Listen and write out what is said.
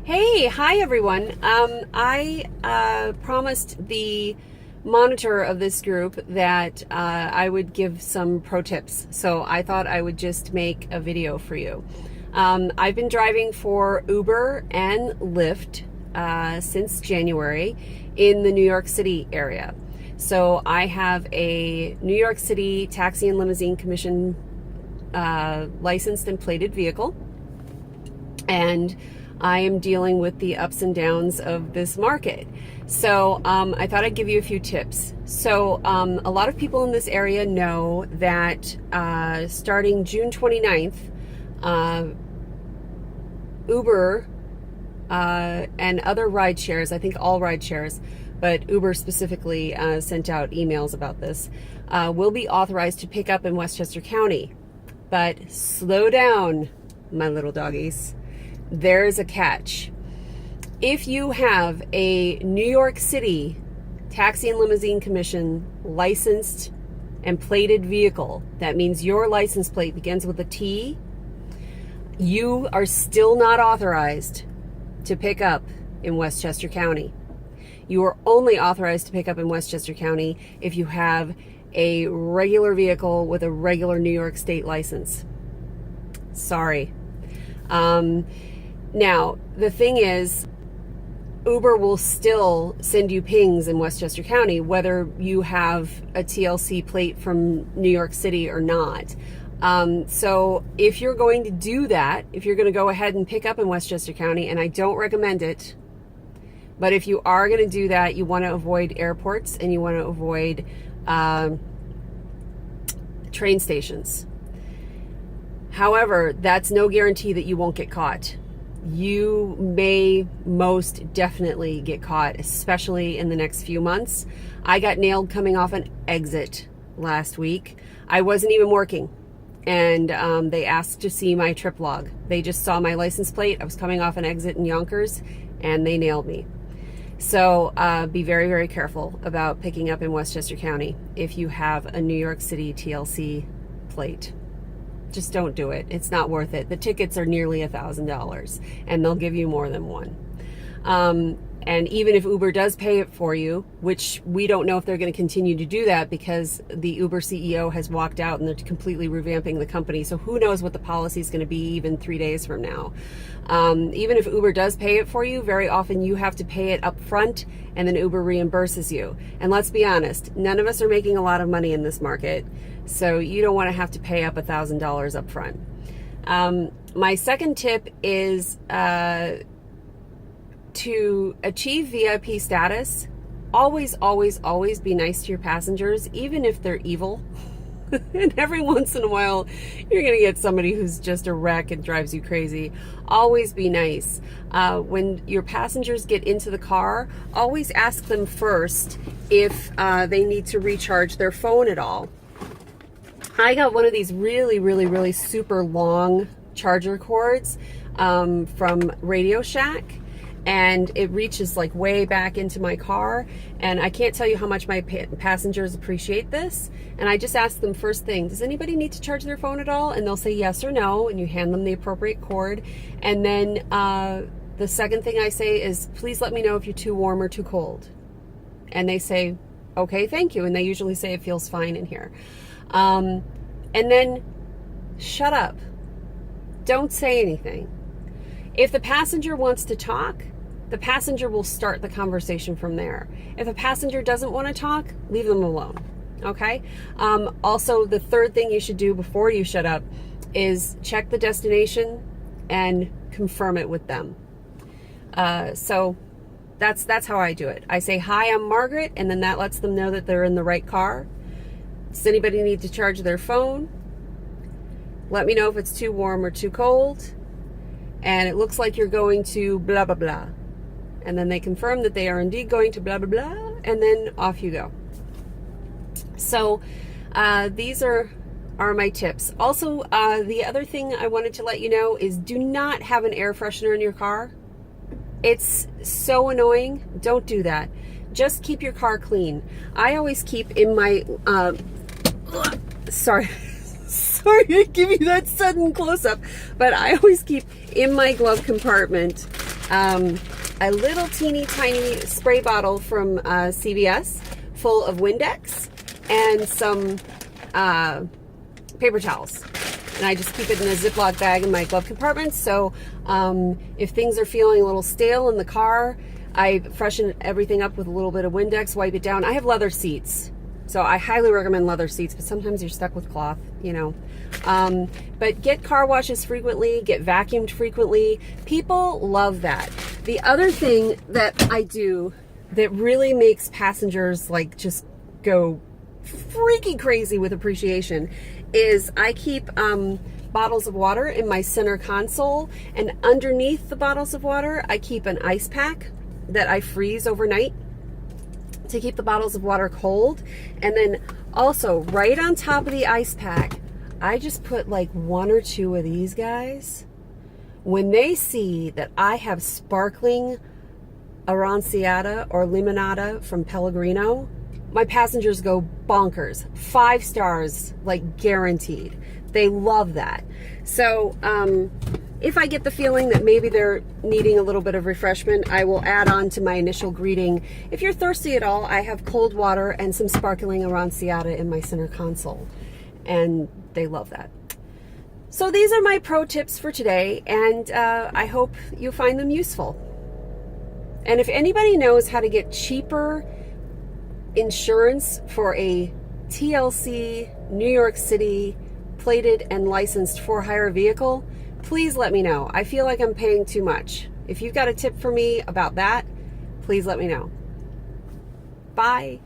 Hi everyone. I promised the monitor of this group that I would give some pro tips, so I thought I would just make a video for you. I've been driving for Uber and Lyft since January in the New York City area. So I have a New York City Taxi and Limousine Commission licensed and plated vehicle, and I am dealing with the ups and downs of this market. So I thought I'd give you a few tips. So a lot of people in this area know that starting June 29th, Uber and other ride shares, I think all ride shares, but Uber specifically sent out emails about this, will be authorized to pick up in Westchester County. But slow down, my little doggies. There's a catch. If you have a New York City Taxi and Limousine Commission licensed and plated vehicle, that means your license plate begins with a T, you are still not authorized to pick up in Westchester County. You are only authorized to pick up in Westchester County if you have a regular vehicle with a regular New York State license. Sorry. Now, the thing is, Uber will still send you pings in Westchester County, whether you have a TLC plate from New York City or not. So if you're going to do that, if you're going to go ahead and pick up in Westchester County, and I don't recommend it, but if you are going to do that, you want to avoid airports and you want to avoid train stations. However, that's no guarantee that you won't get caught. You may most definitely get caught, especially in the next few months. I got nailed coming off an exit last week. I wasn't even working, and they asked to see my trip log. They just saw my license plate. I was coming off an exit in Yonkers, and they nailed me. So be very, very careful about picking up in Westchester County if you have a New York City TLC plate. Just don't do it. It's not worth it. The tickets are nearly $1,000, and they'll give you more than one. And even if Uber does pay it for you, which we don't know if they're going to continue to do that because the Uber CEO has walked out and they're completely revamping the company. So who knows what the policy is going to be even 3 days from now. Even if Uber does pay it for you, very often you have to pay it up front and then Uber reimburses you. And let's be honest, none of us are making a lot of money in this market. So you don't want to have to pay up $1,000 up front. My second tip is to achieve VIP status, always be nice to your passengers, even if they're evil. And every once in a while, you're going to get somebody who's just a wreck and drives you crazy. Always be nice. When your passengers get into the car, always ask them first if they need to recharge their phone at all. I got one of these really super long charger cords from Radio Shack, and it reaches like way back into my car, and I can't tell you how much my passengers appreciate this. And I just ask them first thing, does anybody need to charge their phone at all? And they'll say yes or no, and you hand them the appropriate cord. And then the second thing I say is, please let me know if you're too warm or too cold. And they say, okay, thank you. And they usually say it feels fine in here. And then shut up. Don't say anything. If the passenger wants to talk, the passenger will start the conversation from there. If a passenger doesn't want to talk, leave them alone. Okay? Also, the third thing you should do before you shut up is check the destination and confirm it with them. So that's how I do it. I say, hi, I'm Margaret, and then that lets them know that they're in the right car. Does anybody need to charge their phone? Let me know if it's too warm or too cold. And it looks like you're going to blah, blah, blah. And then they confirm that they are indeed going to blah, blah, blah. And then off you go. So these are my tips. Also, the other thing I wanted to let you know is do not have an air freshener in your car. It's so annoying. Don't do that. Just keep your car clean. I always keep in my, sorry to give you that sudden close-up, but I always keep in my glove compartment a little teeny tiny spray bottle from CVS full of Windex and some paper towels. And I just keep it in a Ziploc bag in my glove compartment. So if things are feeling a little stale in the car, I freshen everything up with a little bit of Windex, wipe it down. I have leather seats, so I highly recommend leather seats, but sometimes you're stuck with cloth, you know. But get car washes frequently, get vacuumed frequently. People love that. The other thing that I do that really makes passengers like just go freaky crazy with appreciation is I keep bottles of water in my center console, and underneath the bottles of water I keep an ice pack that I freeze overnight to keep the bottles of water cold. And then also right on top of the ice pack, I just put like 1 or 2 of these guys. When they see that I have sparkling aranciata or limonada from Pellegrino, my passengers go bonkers. 5 stars, like guaranteed. They love that. So if I get the feeling that maybe they're needing a little bit of refreshment, I will add on to my initial greeting. If you're thirsty at all, I have cold water and some sparkling aranciata in my center console, and they love that. So these are my pro tips for today, and I hope you find them useful. And if anybody knows how to get cheaper insurance for a TLC New York City plated and licensed for-hire vehicle, please let me know. I feel like I'm paying too much. If you've got a tip for me about that, please let me know. Bye.